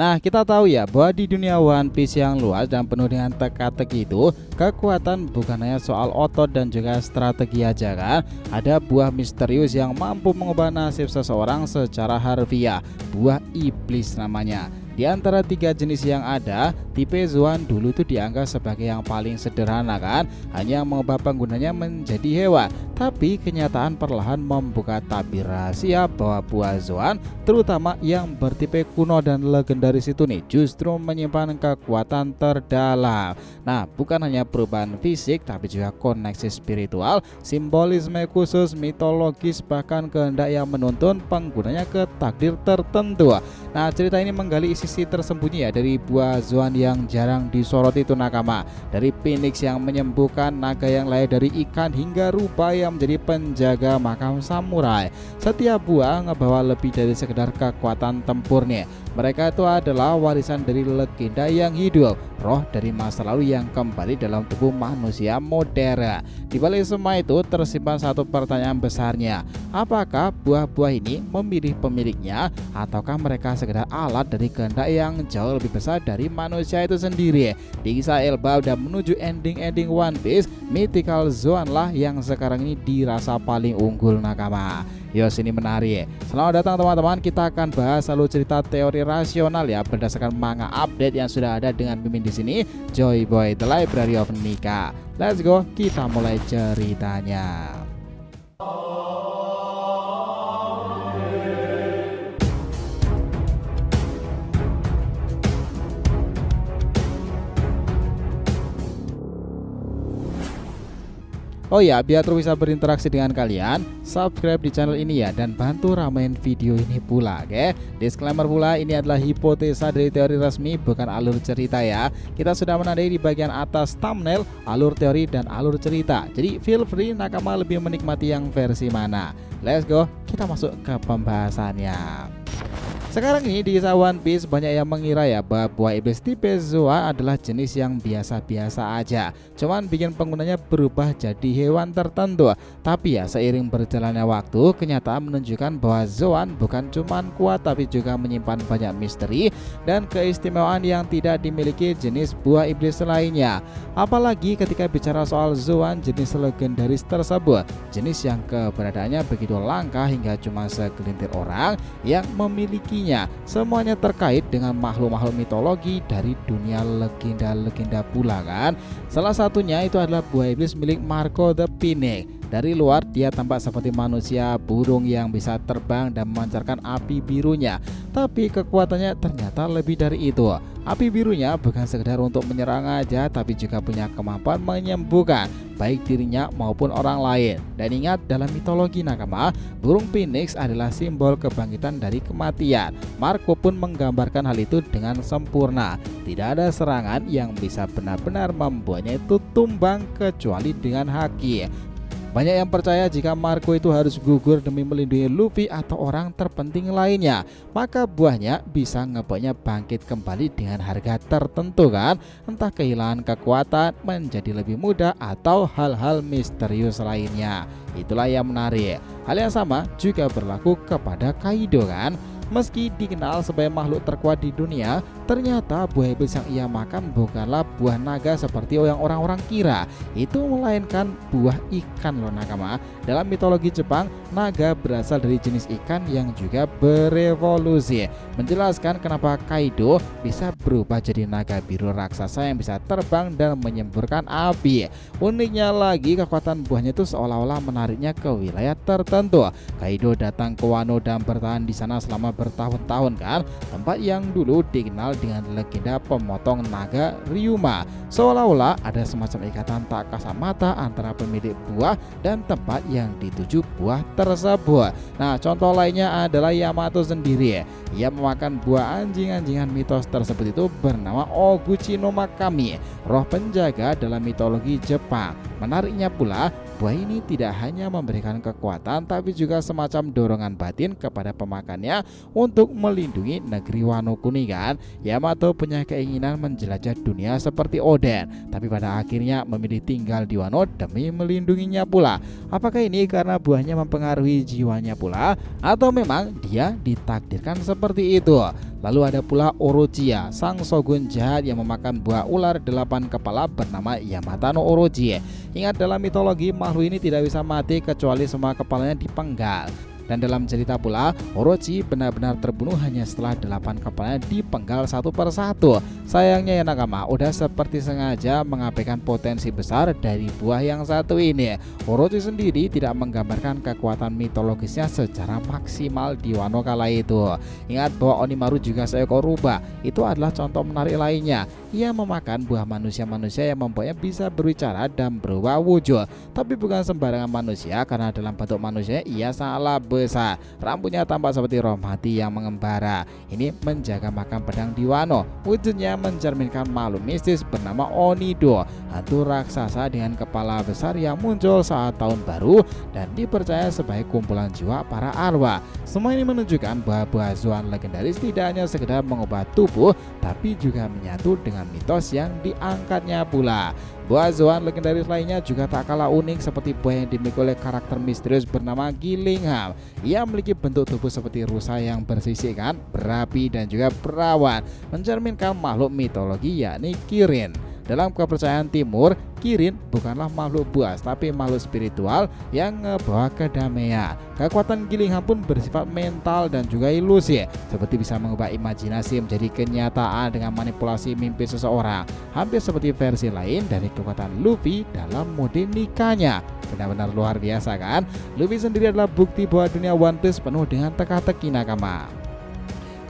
Nah, kita tahu ya bahwa di dunia One Piece yang luas dan penuh dengan teka-teki itu, kekuatan bukan hanya soal otot dan juga strategi aja kan. Ada buah misterius yang mampu mengubah nasib seseorang secara harfiah, buah iblis namanya. Di antara tiga jenis yang ada, tipe Zoan dulu itu dianggap sebagai yang paling sederhana kan, hanya mengubah penggunanya menjadi hewan. Tapi kenyataan perlahan membuka tabir rahasia bahwa buah Zoan, terutama yang bertipe kuno dan legendaris itu nih, justru menyimpan kekuatan terdalam. Nah, bukan hanya perubahan fisik, tapi juga koneksi spiritual, simbolisme khusus, mitologis, bahkan kehendak yang menuntun penggunanya ke takdir tertentu. Nah, cerita ini menggali sisi tersembunyi ya dari buah Zoan yang jarang disorot itu nakama. Dari Phoenix yang menyembuhkan, naga yang lahir dari ikan, hingga rupa yang menjadi penjaga makam samurai. Setiap buah ngebawa lebih dari sekedar kekuatan tempur nih. Mereka itu adalah warisan dari legenda yang hidup, roh dari masa lalu yang kembali dalam tubuh manusia modern. Di balik semua itu tersimpan satu pertanyaan besarnya. Apakah buah-buah ini memilih pemiliknya, ataukah mereka sekedar alat dari kehendak yang jauh lebih besar dari manusia itu sendiri? Di kisah Elba udah menuju ending One Piece, Mythical Zoan lah yang sekarang ini dirasa paling unggul nakama. Yo, sini menarik. Selamat datang teman-teman, kita akan bahas alur cerita teori rasional ya berdasarkan manga update yang sudah ada dengan Mimin di sini, Joy Boy The Library of Nika. Let's go, kita mulai ceritanya. Oh ya, biar terus bisa berinteraksi dengan kalian, subscribe di channel ini ya, dan bantu ramein video ini pula, oke? Disclaimer pula, ini adalah hipotesa dari teori resmi, bukan alur cerita ya. Kita sudah menandai di bagian atas thumbnail alur teori dan alur cerita. Jadi feel free nakama lebih menikmati yang versi mana. Let's go, kita masuk ke pembahasannya. Sekarang ini di kisah One Piece banyak yang mengira ya bahwa buah iblis tipe Zoa adalah jenis yang biasa-biasa aja, cuman bikin penggunanya berubah jadi hewan tertentu. Tapi ya seiring berjalannya waktu, kenyataan menunjukkan bahwa Zoan bukan cuman kuat tapi juga menyimpan banyak misteri dan keistimewaan yang tidak dimiliki jenis buah iblis lainnya. Apalagi ketika bicara soal Zoan jenis legendaris tersebut, jenis yang keberadaannya begitu langka hingga cuma segelintir orang yang memiliki. Semuanya terkait dengan makhluk-makhluk mitologi dari dunia legenda-legenda pula kan. Salah satunya itu adalah buah iblis milik Marco the Phoenix. Dari luar dia tampak seperti manusia burung yang bisa terbang dan memancarkan api birunya. Tapi kekuatannya ternyata lebih dari itu. Api birunya bukan sekedar untuk menyerang aja, tapi juga punya kemampuan menyembuhkan baik dirinya maupun orang lain. Dan ingat, dalam mitologi nakama, burung Phoenix adalah simbol kebangkitan dari kematian. Marco pun menggambarkan hal itu dengan sempurna. Tidak ada serangan yang bisa benar-benar membuatnya itu tumbang kecuali dengan haki. Banyak yang percaya jika Marco itu harus gugur demi melindungi Luffy atau orang terpenting lainnya, maka buahnya bisa ngebuatnya bangkit kembali dengan harga tertentu kan. Entah kehilangan kekuatan, menjadi lebih mudah, atau hal-hal misterius lainnya. Itulah yang menarik. Hal yang sama juga berlaku kepada Kaido kan. Meski dikenal sebagai makhluk terkuat di dunia, ternyata buah iblis yang ia makan bukanlah buah naga seperti yang orang-orang kira. Itu melainkan buah ikan loh nakama. Dalam mitologi Jepang, naga berasal dari jenis ikan yang juga berevolusi. Menjelaskan kenapa Kaido bisa berubah jadi naga biru raksasa yang bisa terbang dan menyemburkan api. Uniknya lagi, kekuatan buahnya itu seolah-olah menariknya ke wilayah tertentu. Kaido datang ke Wano dan bertahan di sana selama bertahun-tahun kan, tempat yang dulu dikenal dengan legenda pemotong naga Ryuma. Seolah-olah ada semacam ikatan tak kasat mata antara pemilik buah dan tempat yang dituju buah tersebut. Nah, contoh lainnya adalah Yamato sendiri. Ia memakan buah anjing-anjingan mitos tersebut itu bernama Oguchi no Makami, roh penjaga dalam mitologi Jepang. Menariknya pula, buah ini tidak hanya memberikan kekuatan tapi juga semacam dorongan batin kepada pemakannya untuk melindungi negeri Wano Kuni kan. Yamato punya keinginan menjelajah dunia seperti Oden, tapi pada akhirnya memilih tinggal di Wano demi melindunginya pula. Apakah ini karena buahnya mempengaruhi jiwanya pula, atau memang dia ditakdirkan seperti itu? Lalu ada pula Orochiya, sang shogun jahat yang memakan buah ular 8 kepala bernama Yamata no Orochi. Ingat, dalam mitologi makhluk ini tidak bisa mati kecuali semua kepalanya dipenggal. Dan dalam cerita pula, Orochi benar-benar terbunuh hanya setelah 8 kepalanya dipenggal satu persatu. Sayangnya ya nakama, udah seperti sengaja mengabaikan potensi besar dari buah yang satu ini. Orochi sendiri tidak menggambarkan kekuatan mitologisnya secara maksimal di Wano kala itu. Ingat bahwa Onimaru juga seekor rubah. Itu adalah contoh menarik lainnya. Ia memakan buah manusia-manusia yang membuatnya bisa berbicara dan berubah wujud. Tapi bukan sembarangan manusia, karena dalam bentuk manusia ia sangatlah besar. Rambutnya tampak seperti rohmati yang mengembara. Ini menjaga makam pedang di Wano. Wujudnya mencerminkan makhluk mistis bernama Onido, hantu raksasa dengan kepala besar yang muncul saat tahun baru dan dipercaya sebagai kumpulan jiwa para arwah. Semua ini menunjukkan bahwa buah Zoan legendaris tidak hanya sekedar mengubah tubuh, tapi juga menyatu dengan mitos yang diangkatnya pula. Buah Zoan legendaris lainnya juga tak kalah unik seperti buah yang dimiliki oleh karakter misterius bernama Gillingham. Ia memiliki bentuk tubuh seperti rusa yang bersisihkan, berapi dan juga berawan, mencerminkan makhluk mitologi yakni Kirin. Dalam kepercayaan timur, Kirin bukanlah makhluk buas tapi makhluk spiritual yang membawa kedamaian. Kekuatan Gillingham pun bersifat mental dan juga ilusi, seperti bisa mengubah imajinasi menjadi kenyataan dengan manipulasi mimpi seseorang. Hampir seperti versi lain dari kekuatan Luffy dalam mode nikahnya. Benar-benar luar biasa kan? Luffy sendiri adalah bukti bahwa dunia One Piece penuh dengan teka-teki nakama.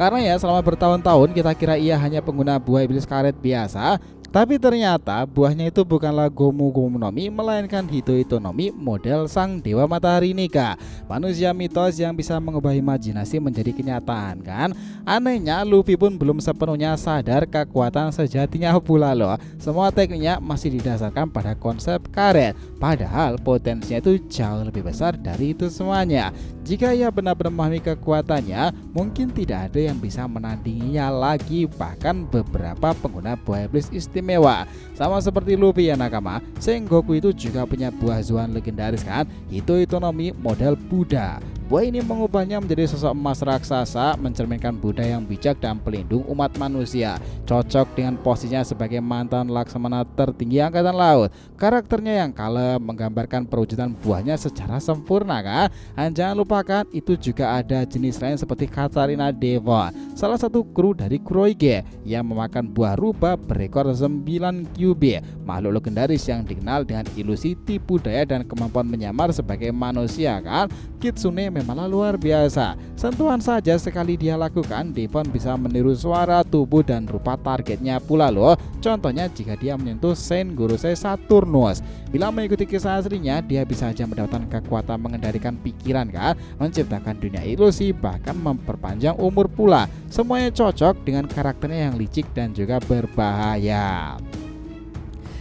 Karena ya selama bertahun-tahun kita kira ia hanya pengguna buah iblis karet biasa, tapi ternyata buahnya itu bukanlah Gomu Gomu no Mi, melainkan Hito Hito no Mi model sang dewa matahari nikah. Manusia mitos yang bisa mengubah imajinasi menjadi kenyataan kan. Anehnya Luffy pun belum sepenuhnya sadar kekuatan sejatinya pula loh. Semua tekniknya masih didasarkan pada konsep karet, padahal potensinya itu jauh lebih besar dari itu semuanya. Jika ia benar-benar memahami kekuatannya, mungkin tidak ada yang bisa menandinginya lagi. Bahkan beberapa pengguna buah iblis istimewa, sama seperti Luffy ya nakama, Sengoku itu juga punya buah Zoan legendaris kan, Hito Hito no Mi model Buddha. Buah ini mengubahnya menjadi sosok emas raksasa, mencerminkan Buddha yang bijak dan pelindung umat manusia. Cocok dengan posisinya sebagai mantan laksamana tertinggi angkatan laut. Karakternya yang kalem menggambarkan perwujudan buahnya secara sempurna kan. Dan jangan lupakan itu juga ada jenis lain seperti Katarina Devon, salah satu kru dari Kuroige yang memakan buah rubah berekor 9 QB, makhluk legendaris yang dikenal dengan ilusi, tipu daya dan kemampuan menyamar sebagai manusia kan. Kitsune memanglah luar biasa. Sentuhan saja sekali dia lakukan, Devon bisa meniru suara, tubuh dan rupa targetnya pula loh. Contohnya jika dia menyentuh Sengurusei Saturnus. Bila mengikuti kisah aslinya, dia bisa saja mendapatkan kekuatan mengendalikan pikiran kan, menciptakan dunia ilusi, bahkan memperpanjang umur pula. Semuanya cocok dengan karakternya yang licik dan juga berbahaya.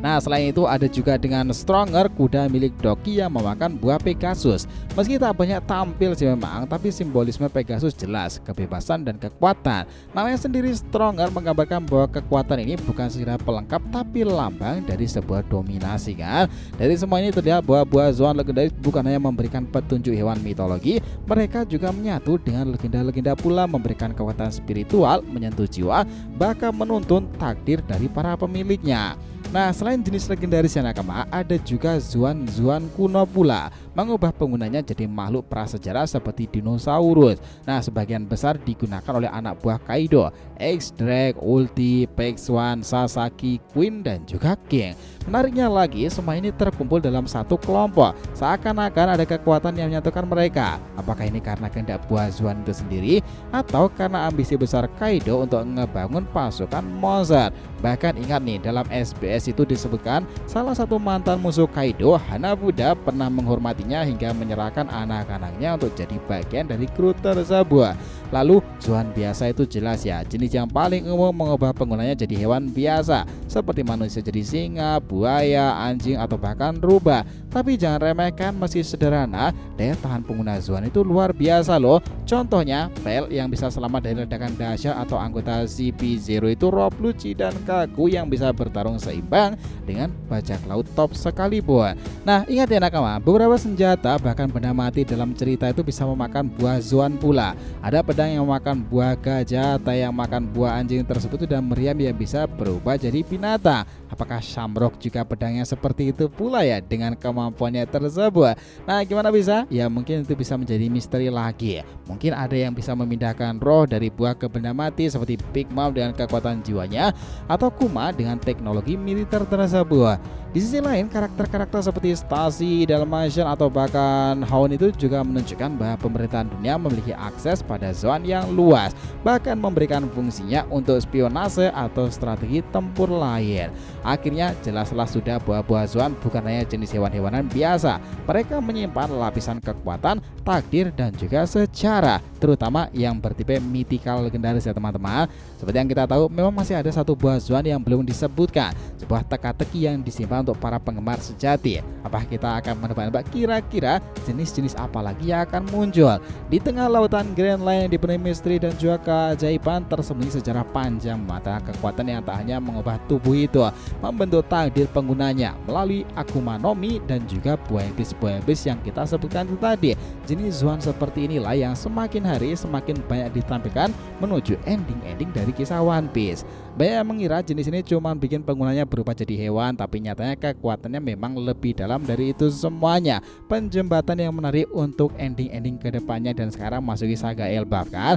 Nah selain itu ada juga dengan Stronger, kuda milik Doki yang memakan buah Pegasus. Meski tak banyak tampil sih memang, tapi simbolisme Pegasus jelas, kebebasan dan kekuatan. Namanya sendiri Stronger menggambarkan bahwa kekuatan ini bukan sekedar pelengkap tapi lambang dari sebuah dominasi kan. Dari semua ini terlihat bahwa buah Zoan legendaris bukan hanya memberikan petunjuk hewan mitologi, mereka juga menyatu dengan legenda-legenda pula, memberikan kekuatan spiritual, menyentuh jiwa, bahkan menuntun takdir dari para pemiliknya. Nah selain jenis legendaris yang nakama, ada juga Zoan kuno pula, mengubah penggunanya jadi makhluk prasejarah seperti dinosaurus. Nah sebagian besar digunakan oleh anak buah Kaido, X-Drake, Ulti, Pexwan, Sasaki, Queen dan juga King. Menariknya lagi, semua ini terkumpul dalam satu kelompok, seakan-akan ada kekuatan yang menyatukan mereka. Apakah ini karena kehendak buah Zoan itu sendiri, atau karena ambisi besar Kaido untuk ngebangun pasukan monster? Bahkan ingat nih, dalam SBS itu disebutkan salah satu mantan musuh Kaido, Hanafuda, pernah menghormatinya hingga menyerahkan anak-anaknya untuk jadi bagian dari kru tersebut. Lalu Zoan biasa itu jelas ya, jenis yang paling umum mengubah penggunanya jadi hewan biasa seperti manusia jadi singa, buaya, anjing atau bahkan rubah. Tapi jangan remehkan, meski sederhana, daya tahan pengguna Zoan itu luar biasa loh. Contohnya Pel yang bisa selamat dari ledakan dahsyat, atau anggota CP0 itu Rob Lucci dan Kaku yang bisa bertarung seimbang dengan bajak laut top sekalipun. Nah, ingat ya nakama, beberapa senjata bahkan benda mati dalam cerita itu bisa memakan buah Zoan pula. Ada pedang yang memakan buah gajah, atau yang makan buah anjing tersebut, dan meriam yang bisa berubah jadi binatang. Apakah Shamrock juga pedangnya seperti itu pula ya dengan kemampuannya tersebut? Nah, gimana bisa? Ya mungkin itu bisa menjadi misteri lagi. Mungkin ada yang bisa memindahkan roh dari buah ke benda mati seperti Big Mom dengan kekuatan jiwanya, atau Kuma dengan teknologi militer tersebut. Di sisi lain, karakter-karakter seperti Stacy, Dalmatian, atau bahkan Hound itu juga menunjukkan bahwa pemerintahan dunia memiliki akses pada Zoan yang luas, bahkan memberikan fungsinya untuk spionase atau strategi tempur lain. Akhirnya jelaslah sudah buah-buah Zoan bukan hanya jenis hewan-hewanan biasa. Mereka menyimpan lapisan kekuatan, takdir, dan juga sejarah, terutama yang bertipe mythical legendaris ya teman-teman. Seperti yang kita tahu, memang masih ada satu buah Zoan yang belum disebutkan, sebuah teka-teki yang disimpan untuk para penggemar sejati. Apa kita akan menebak-nebak kira-kira jenis-jenis apa lagi yang akan muncul? Di tengah lautan Grand Line yang dipenuhi misteri dan juga keajaiban, tersembunyi sejarah panjang mata kekuatan yang tak hanya mengubah tubuh itu, membentuk takdir penggunanya melalui Akuma no Mi dan juga buah iblis yang kita sebutkan itu tadi. Jenis Zoan seperti inilah yang semakin hari semakin banyak ditampilkan menuju ending-ending dari kisah One Piece. Banyak yang mengira jenis ini cuma bikin penggunanya berubah jadi hewan, tapi nyatanya kekuatannya memang lebih dalam dari itu semuanya. Penjembatan yang menarik untuk ending-ending kedepannya, dan sekarang masuki saga Elbaf kan.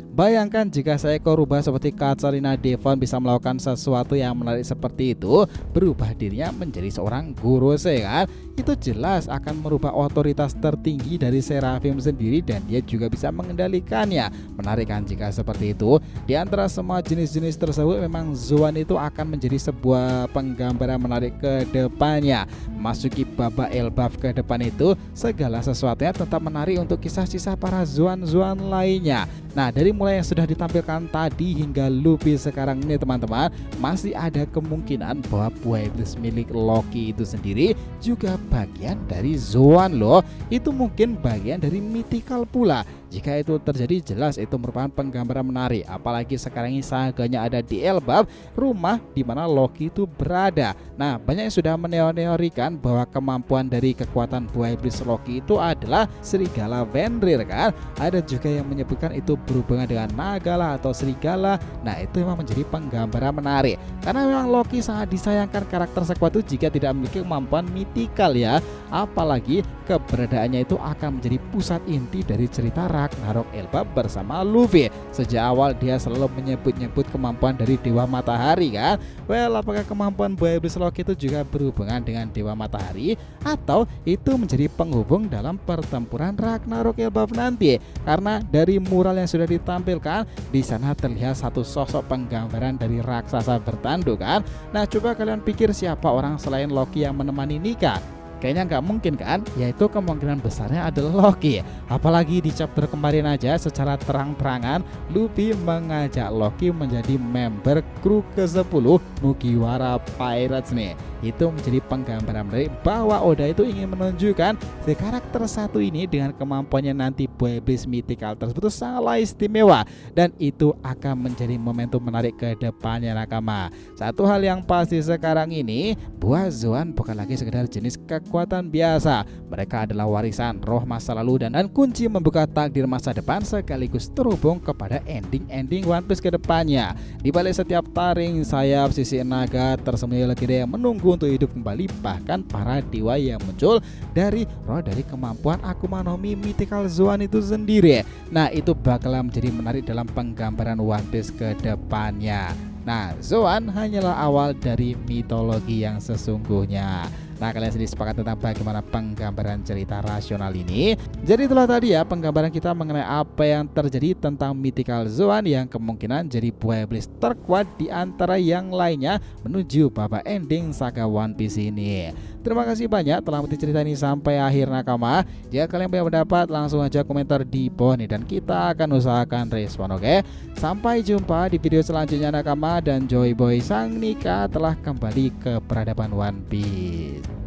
Bayangkan jika seekor rubah seperti Katarina Devon bisa melakukan sesuatu yang menarik seperti itu, berubah dirinya menjadi seorang Gorosei kan? Itu jelas akan merubah otoritas tertinggi dari Seraphim sendiri, dan dia juga bisa mengendalikannya. Menarik kan jika seperti itu? Di antara semua jenis-jenis tersebut, memang Zoan itu akan menjadi sebuah penggambaran menarik ke depannya. Masuki babak Elbaf ke depan itu, segala sesuatunya tetap menarik untuk kisah-kisah para Zoan-Zoan lainnya. Nah, dari mulai yang sudah ditampilkan tadi hingga Luffy sekarang ini teman-teman, masih ada kemungkinan bahwa buah iblis milik Loki itu sendiri juga bagian dari Zoan loh. Itu mungkin bagian dari mythical pula. Jika itu terjadi, jelas itu merupakan penggambaran menarik. Apalagi sekarang ini saganya ada di Elbaf, rumah di mana Loki itu berada. Nah, banyak yang sudah meneorikan bahwa kemampuan dari kekuatan buah iblis Loki itu adalah serigala Fenrir kan. Ada juga yang menyebutkan itu berhubungan dengan naga lah atau serigala. Nah, itu memang menjadi penggambaran menarik, karena memang Loki sangat disayangkan karakter sekuat itu jika tidak memiliki kemampuan mythical ya. Apalagi keberadaannya itu akan menjadi pusat inti dari cerita Ragnarok Elbaf bersama Luffy. Sejak awal dia selalu menyebut-nyebut kemampuan dari Dewa Matahari kan. Well, apakah kemampuan buah iblis Loki itu juga berhubungan dengan Dewa Matahari, atau itu menjadi penghubung dalam pertempuran Ragnarok Elbaf nanti? Karena dari mural yang sudah ditampilkan, di sana terlihat satu sosok penggambaran dari raksasa bertanduk kan. Nah, coba kalian pikir siapa orang selain Loki yang menemani Nika? Kayaknya nggak mungkin kan? Yaitu kemungkinan besarnya adalah Loki. Apalagi di chapter kemarin aja secara terang-terangan Luffy mengajak Loki menjadi member kru ke-10 Mugiwara Pirates nih. Itu menjadi penggambaran menarik bahwa Oda itu ingin menunjukkan si karakter satu ini dengan kemampuannya nanti buah iblis mythical tersebut sangatlah istimewa, dan itu akan menjadi momentum menarik ke depannya nakama. Satu hal yang pasti sekarang ini, buah Zoan bukan lagi sekedar jenis kekuatan biasa. Mereka adalah warisan roh masa lalu dan kunci membuka takdir masa depan, sekaligus terhubung kepada ending-ending One Piece ke depannya. Di balik setiap taring, sayap, sisi naga, tersembunyi legenda yang menunggu untuk hidup kembali, bahkan para dewa yang muncul dari roh dari kemampuan Akuma no Mi mythical Zoan itu sendiri. Nah, itu bakalan menjadi menarik dalam penggambaran One Piece ke depannya. Nah, Zoan hanyalah awal dari mitologi yang sesungguhnya. Nah, kalian sendiri sepakat tentang bagaimana penggambaran cerita rasional ini? Jadi itulah tadi ya penggambaran kita mengenai apa yang terjadi tentang mythical Zoan yang kemungkinan jadi buah iblis terkuat di antara yang lainnya menuju babak ending saga One Piece ini. Terima kasih banyak telah menonton cerita ini sampai akhir nakama. Jika kalian punya pendapat, langsung aja komentar di bawah nih dan kita akan usahakan respon, oke? Sampai jumpa di video selanjutnya nakama, dan Joy Boy Sang Nika telah kembali ke peradaban One Piece.